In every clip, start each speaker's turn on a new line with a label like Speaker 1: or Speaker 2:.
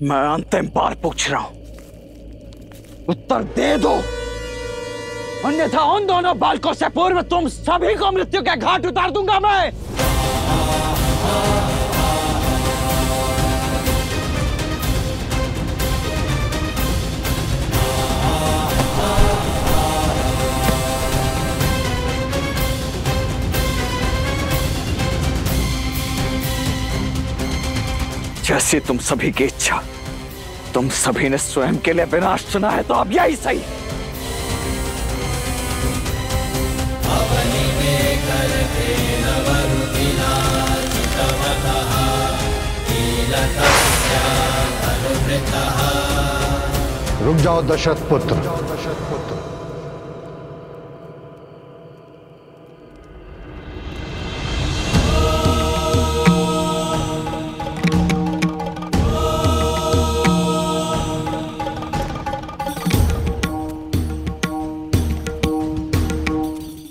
Speaker 1: मैं अंतिम बार पूछ रहा हूं, उत्तर दे दो, अन्यथा उन दोनों बालकों से पूर्व तुम सभी को मृत्यु के घाट उतार दूंगा मैं। जैसी तुम सभी की इच्छा, तुम सभी ने स्वयं के लिए विनाश चुना है, तो अब यही सही।
Speaker 2: रुक जाओ दशरथ पुत्र।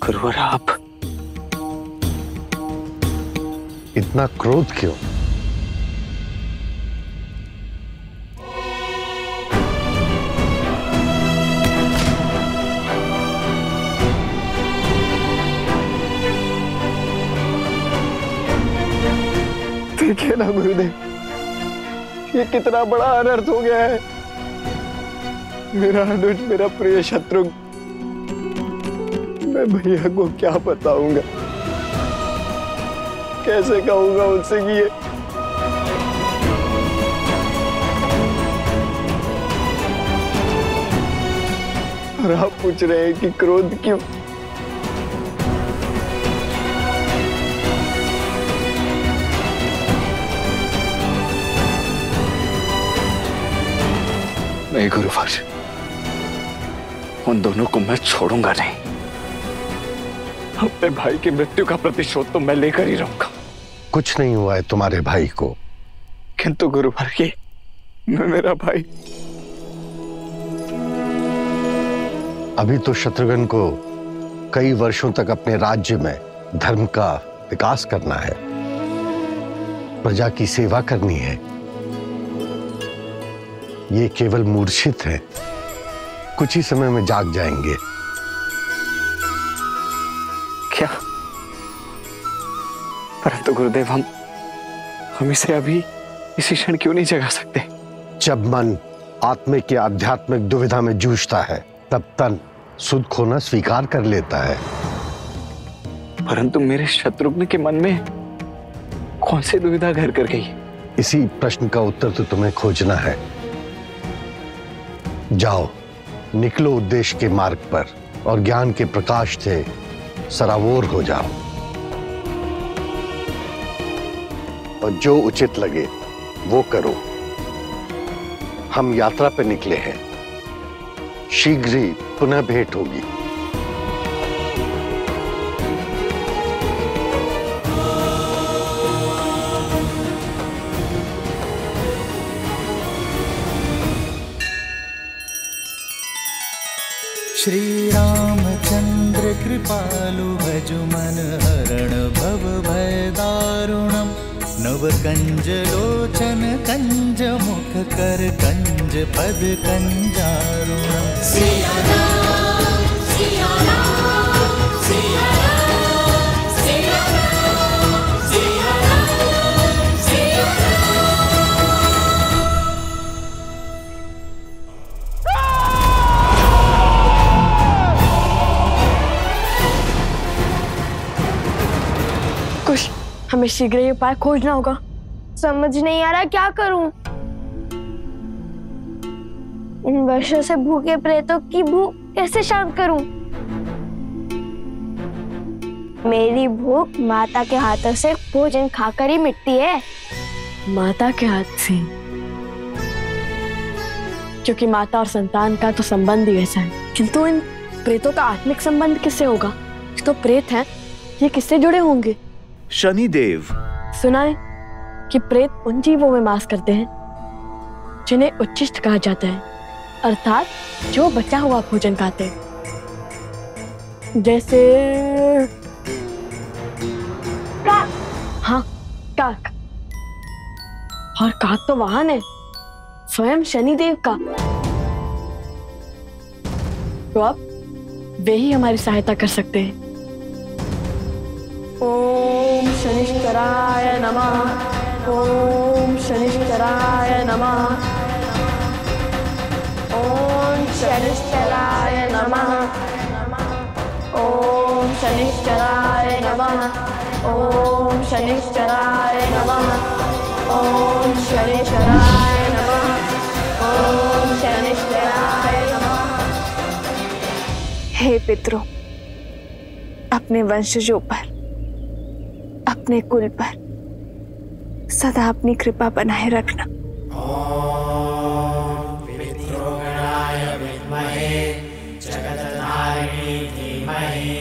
Speaker 1: गुरुवर, आप
Speaker 2: इतना क्रोध क्यों?
Speaker 3: देखिए ना गुरुदेव, ये कितना बड़ा अनर्थ हो गया है। मेरा अनुज, मेरा प्रिय शत्रु, मैं भैया को क्या बताऊंगा, कैसे कहूंगा उनसे कि ये और आप पूछ रहे हैं कि क्रोध क्यों?
Speaker 1: नहीं गुरुवर, उन दोनों को मैं छोड़ूंगा नहीं। अपने भाई की मृत्यु का प्रतिशोध तो मैं लेकर ही रहूंगा।
Speaker 2: कुछ नहीं हुआ है तुम्हारे भाई को।
Speaker 1: किंतु गुरुवर, ये मेरा भाई।
Speaker 2: अभी तो शत्रुघ्न को कई वर्षों तक अपने राज्य में धर्म का विकास करना है, प्रजा की सेवा करनी है। ये केवल मूर्छित है, कुछ ही समय में जाग जाएंगे।
Speaker 1: क्या? परंतु गुरुदेव, हम इसे अभी इसी क्षण क्यों नहीं जगा सकते?
Speaker 2: जब मन आत्मिक या आध्यात्मिक दुविधा में जूझता है, तब तन सुध खोना स्वीकार कर लेता है।
Speaker 1: परंतु मेरे शत्रुघ्न के मन में कौन सी दुविधा घर कर गई?
Speaker 2: इसी प्रश्न का उत्तर तो तुम्हें खोजना है। जाओ, निकलो उद्देश्य के मार्ग पर और ज्ञान के प्रकाश से सराबोर हो जाओ, और जो उचित लगे वो करो। हम यात्रा पर निकले हैं, शीघ्र ही पुनः भेंट होगी।
Speaker 4: श्री रामचंद्र कृपालु भजु मन हरण भव भय दारुणम। नव कंज लोचन कंज मुख कर कंज पद कंजारुणम। सिया राम, सिया राम, सिया राम, सिया राम, सिया राम, सिया
Speaker 5: कुछ हमें शीघ्र ही उपाय खोजना होगा।
Speaker 6: समझ नहीं आ रहा क्या करूं। इन वर्षों से भूखे प्रेतों की भूख कैसे शांत करूं? मेरी भूख माता के हाथों से भोजन खाकर ही मिटती है।
Speaker 5: माता के हाथ से? क्योंकि माता और संतान का तो संबंध ही ऐसा है। किंतु इन प्रेतों का आत्मिक संबंध किससे होगा? ये तो प्रेत हैं, ये किससे जुड़े होंगे?
Speaker 7: शनिदेव।
Speaker 5: सुना है कि प्रेत उन जीवों में वास करते हैं जिन्हें उच्छिष्ट कहा जाता है, अर्थात जो बचा हुआ भोजन खाते हैं। जैसे काक। हाँ, काक। और काक तो वाहन है, स्वयं शनिदेव का। तो अब वे ही हमारी सहायता कर सकते हैं। ओम शनिश्चराय नमः। ओम शनिश्चराय नमः। ओम शनिश्चराय नमः। ओम शनिश्चराय नमः। ओम शनिश्चराय नमः। ओम शनिश्चराय नमः। ओम शनिश्चराय नमः।
Speaker 7: हे पितरों, अपने वंशजों पर, अपने कुल पर सदा अपनी कृपा बनाए रखना।
Speaker 8: ओम पितृगणाय विद्महे जगदनारिणी धीमहि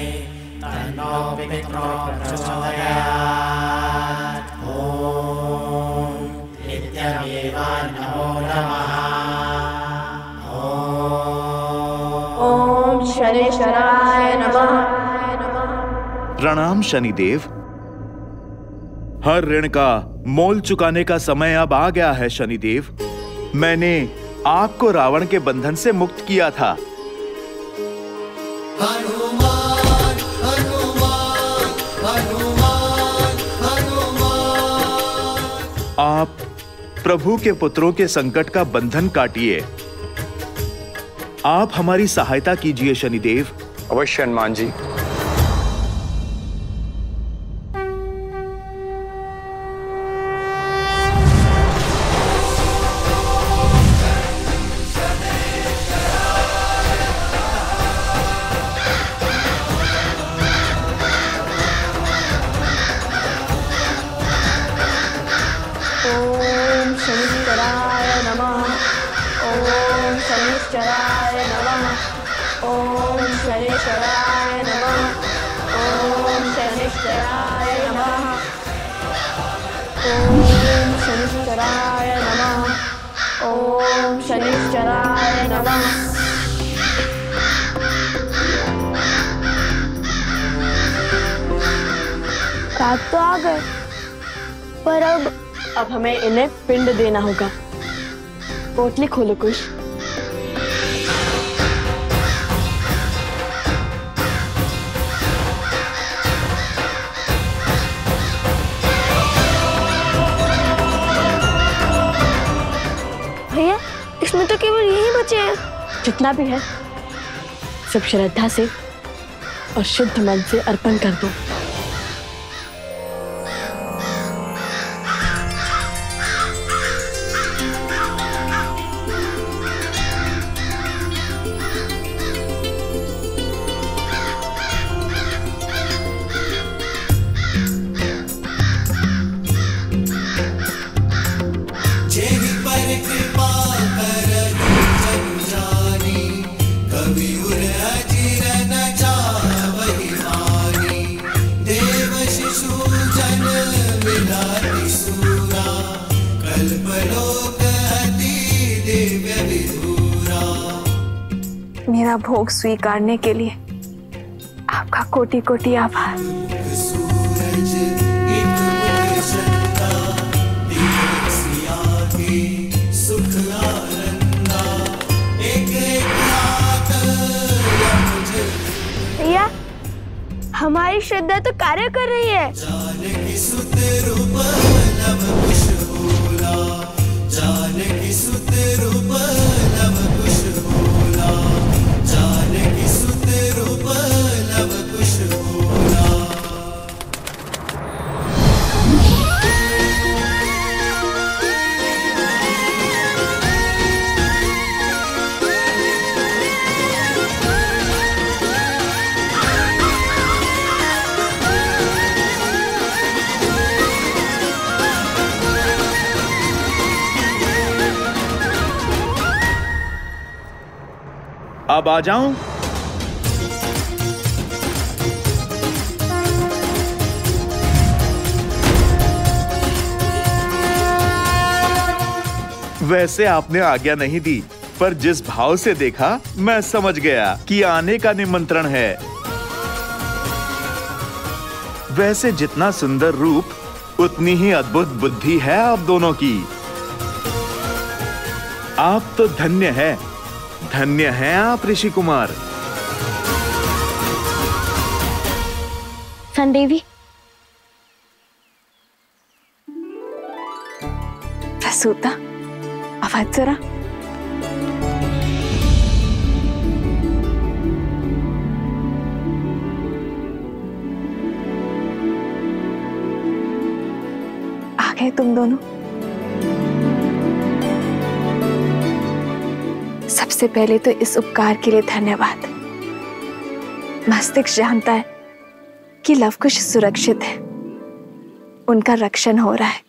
Speaker 8: तन्नो पितरो प्रचोदयात्। ओम नित्यमेव नमो नमः।
Speaker 5: ओम शनिश्चराय नमः।
Speaker 9: प्रणाम शनिदेव। हर ऋण का मोल चुकाने का समय अब आ गया है शनिदेव। मैंने आपको रावण के बंधन से मुक्त किया था।
Speaker 4: हनुमान हनुमान हनुमान हनुमान।
Speaker 9: आप प्रभु के पुत्रों के संकट का बंधन काटिए। आप हमारी सहायता कीजिए शनिदेव।
Speaker 3: अवश्य हनुमान जी।
Speaker 5: ओम शनिश्चराय नमः। ओम शनिश्चराय नमः। ओम शनिश्चराय नमः। ओम शनिश्चराय नमः। ओम शनिश्चराय नमः। ओम शनिश्चराय नमः।
Speaker 6: रात तो आ गए, पर
Speaker 5: अब हमें इन्हें पिंड देना होगा। पोटली खोलो कुश।
Speaker 6: भैया, इसमें तो केवल यही बचे हैं।
Speaker 5: जितना भी है सब श्रद्धा से और शुद्ध मन से अर्पण कर दो।
Speaker 4: जेहि पर कृपा करहि जनु जानी, कवि उर अजिर न जावहि मानी। देव शिशु जन विलाति सूरा, कल्पलोक अति दिव्य विधुरा।
Speaker 7: मेरा भोग स्वीकारने के लिए आपका कोटि कोटि आभार।
Speaker 4: सूरज एक मुख चंदा, दिख सिया के सुख आनंदा। एक एक रात मुझे
Speaker 6: भैया, हमारी श्रद्धा तो कार्य कर रही है।
Speaker 4: जानकी सुत रूप नव कुश होला, जानकी सुत रूप नव कुश होला, जानकी सुत रूप नव कुश होला।
Speaker 9: अब आ जाऊं? वैसे आपने आज्ञा नहीं दी, पर जिस भाव से देखा मैं समझ गया कि आने का निमंत्रण है। वैसे जितना सुंदर रूप उतनी ही अद्भुत बुद्धि है आप दोनों की। आप तो धन्य है आप ऋषि कुमार।
Speaker 6: संदेवी,
Speaker 7: सूता, आवाज जरा। आ गए तुम दोनों। सबसे पहले तो इस उपकार के लिए धन्यवाद। मस्तिष्क जानता है कि लवकुश सुरक्षित है, उनका रक्षण हो रहा है,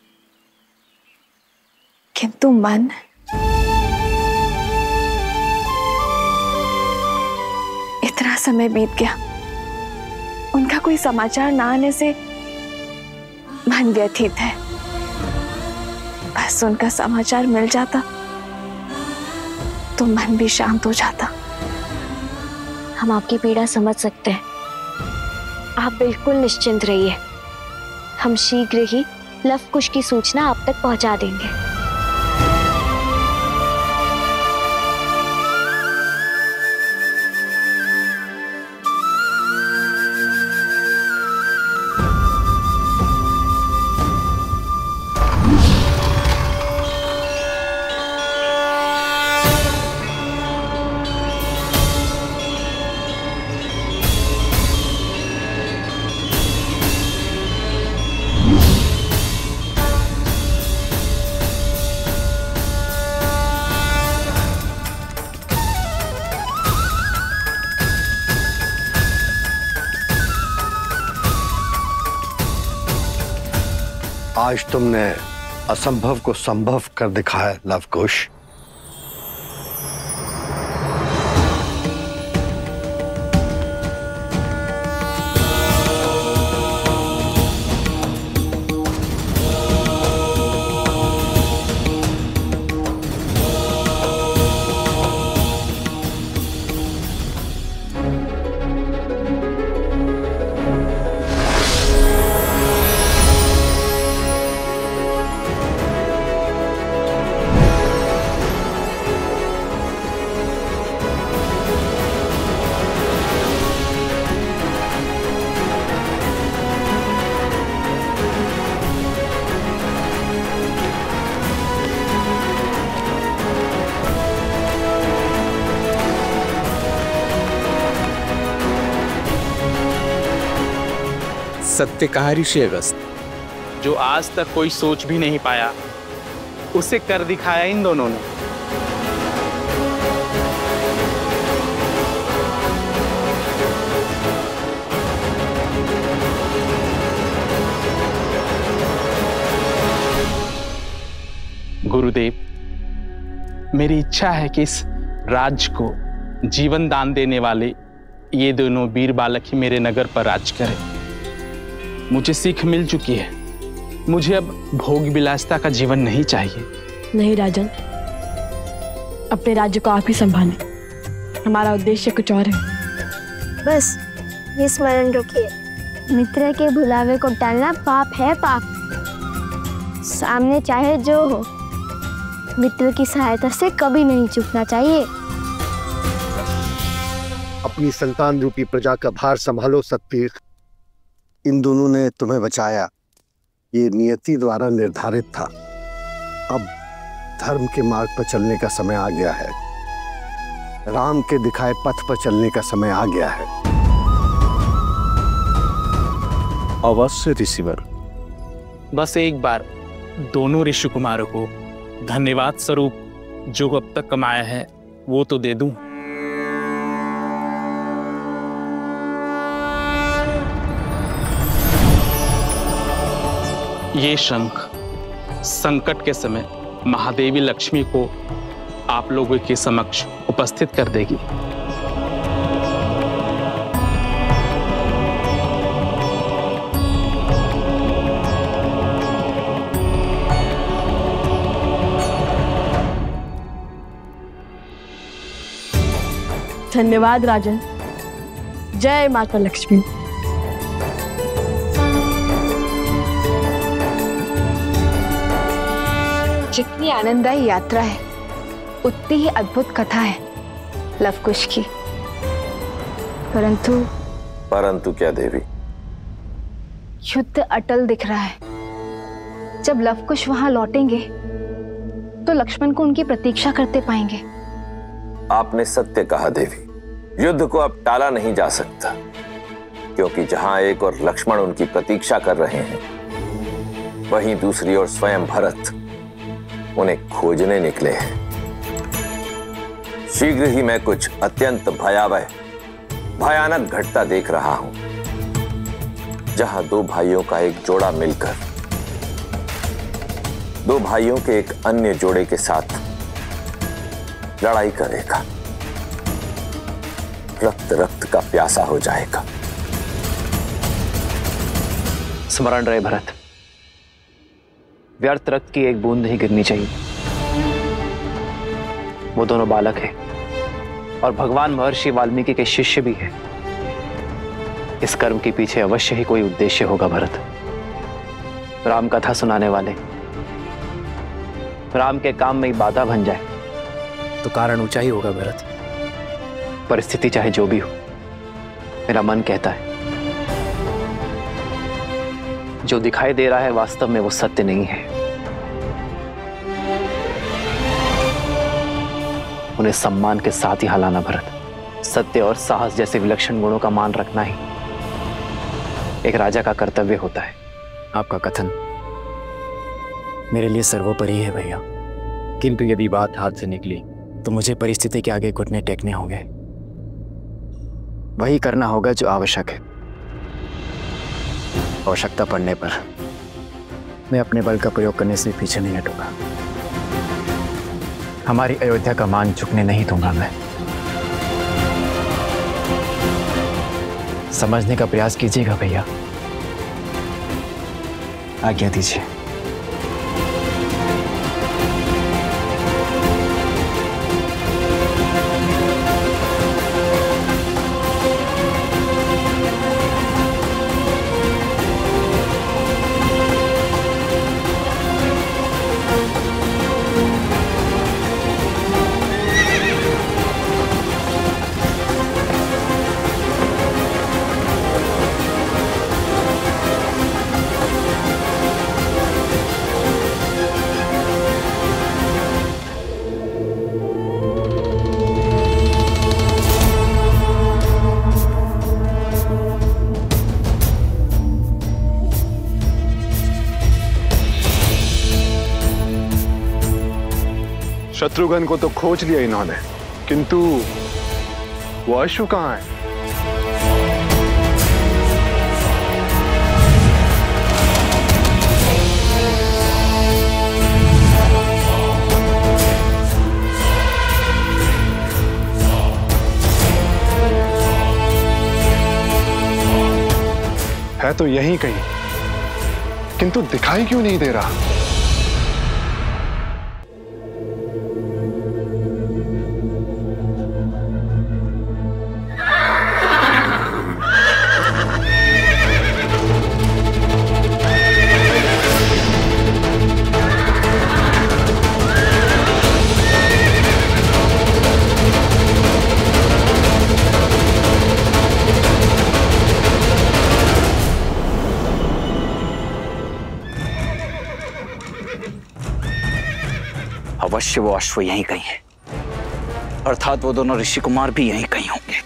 Speaker 7: किंतु मन इतना समय बीत गया, उनका कोई समाचार ना आने से मन व्यथित है। बस उनका समाचार मिल जाता तो मन भी शांत हो जाता।
Speaker 6: हम आपकी पीड़ा समझ सकते हैं, आप बिल्कुल निश्चिंत रहिए। हम शीघ्र ही लवकुश की सूचना आप तक पहुंचा देंगे।
Speaker 2: आज तुमने असंभव को संभव कर दिखाया लवकुश।
Speaker 10: सत्य कहा ऋषि अगस्त, जो आज तक कोई सोच भी नहीं पाया उसे कर दिखाया इन दोनों ने। गुरुदेव, मेरी इच्छा है कि इस राज्य को जीवन दान देने वाले ये दोनों वीर बालक ही मेरे नगर पर राज करें। मुझे सीख मिल चुकी है, मुझे अब भोग विलासिता का जीवन नहीं चाहिए।
Speaker 5: नहीं राजन, अपने राज्य को आप ही संभालें। हमारा उद्देश्य कुछ और है।
Speaker 6: बस ये स्मरण रखिए, मित्र के बुलावे को टालना पाप है, पाप। सामने चाहे जो हो, मित्र की सहायता से कभी नहीं चूकना चाहिए।
Speaker 2: अपनी संतान रूपी प्रजा का भार संभालो सतवीर। इन दोनों ने तुम्हें बचाया, ये नियति द्वारा निर्धारित था। अब धर्म के मार्ग पर चलने का समय आ गया है, राम के दिखाए पथ पर चलने का समय आ गया है।
Speaker 10: अवश्य ऋषिवर, बस एक बार दोनों ऋषि कुमारों को धन्यवाद स्वरूप जो अब तक कमाया है वो तो दे दूं। ये शंख संकट के समय महादेवी लक्ष्मी को आप लोगों के समक्ष उपस्थित कर देगी।
Speaker 5: धन्यवाद राजन। जय माता लक्ष्मी।
Speaker 7: जितनी आनंददायी यात्रा है, उतनी ही अद्भुत कथा है लवकुश की। परंतु
Speaker 11: क्या देवी?
Speaker 7: युद्ध अटल दिख रहा है। जब लवकुश वहां लौटेंगे तो लक्ष्मण को उनकी प्रतीक्षा करते पाएंगे।
Speaker 11: आपने सत्य कहा देवी, युद्ध को अब टाला नहीं जा सकता, क्योंकि जहां एक और लक्ष्मण उनकी प्रतीक्षा कर रहे हैं, वहीं दूसरी ओर स्वयं भरत उन्हें खोजने निकले हैं। शीघ्र ही मैं कुछ अत्यंत भयानक घटना देख रहा हूं, जहां दो भाइयों का एक जोड़ा मिलकर दो भाइयों के एक अन्य जोड़े के साथ लड़ाई करेगा, रक्त का प्यासा हो जाएगा।
Speaker 12: स्मरण रहे भरत, व्यर्थ रक्त की एक बूंद नहीं गिरनी चाहिए। वो दोनों बालक हैं और भगवान महर्षि वाल्मीकि के शिष्य भी हैं। इस कर्म के पीछे अवश्य ही कोई उद्देश्य होगा भरत। राम कथा सुनाने वाले राम के काम में ही बाधा बन जाए तो कारण ऊंचा ही होगा भरत। परिस्थिति चाहे जो भी हो, मेरा मन कहता है जो दिखाई दे रहा है वास्तव में वो सत्य नहीं है। उन्हें सम्मान के साथ ही हलाना भरत। सत्य और साहस जैसे विलक्षण गुणों का मान रखना ही एक राजा का कर्तव्य होता है।
Speaker 13: आपका कथन मेरे लिए सर्वोपरि है भैया, किंतु यदि बात हाथ से निकली तो मुझे परिस्थिति के आगे घुटने टेकने होंगे। वही करना होगा जो आवश्यक है। आवश्यकता पड़ने पर मैं अपने बल का प्रयोग करने से पीछे नहीं हटूंगा। हमारी अयोध्या का मान झुकने नहीं दूंगा मैं। समझने का प्रयास कीजिएगा भैया, आज्ञा दीजिए।
Speaker 3: शत्रुघ्न को तो खोज लिया इन्होंने, किंतु वो अश्व कहाँ है? है तो यहीं कहीं, किंतु दिखाई क्यों नहीं दे रहा?
Speaker 1: अवश्य वो अश्व यहीं कहीं है, अर्थात वो दोनों ऋषि कुमार भी यहीं कहीं होंगे।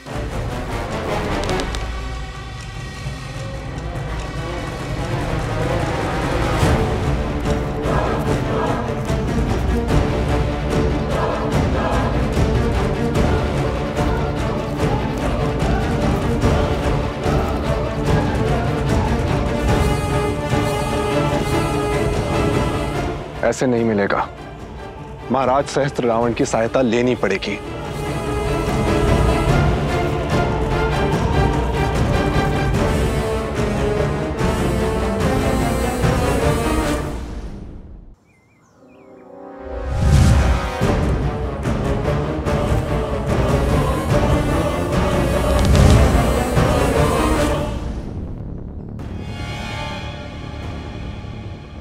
Speaker 3: ऐसे नहीं मिलेगा, महाराज सहस्त्र रावण की सहायता लेनी पड़ेगी।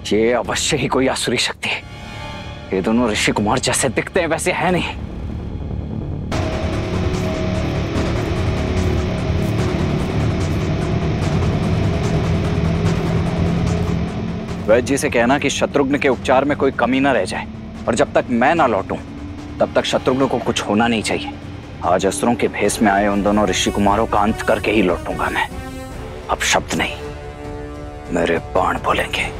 Speaker 1: ये अवश्य ही कोई आसुरी शक्ति है। ये दोनों ऋषि कुमार जैसे दिखते हैं वैसे है नहीं। वैद्य जी से कहना कि शत्रुघ्न के उपचार में कोई कमी ना रह जाए, और जब तक मैं ना लौटूं तब तक शत्रुघ्न को कुछ होना नहीं चाहिए। आज असुरों के भेष में आए उन दोनों ऋषि कुमारों का अंत करके ही लौटूंगा मैं। अब शब्द नहीं, मेरे बाण बोलेंगे।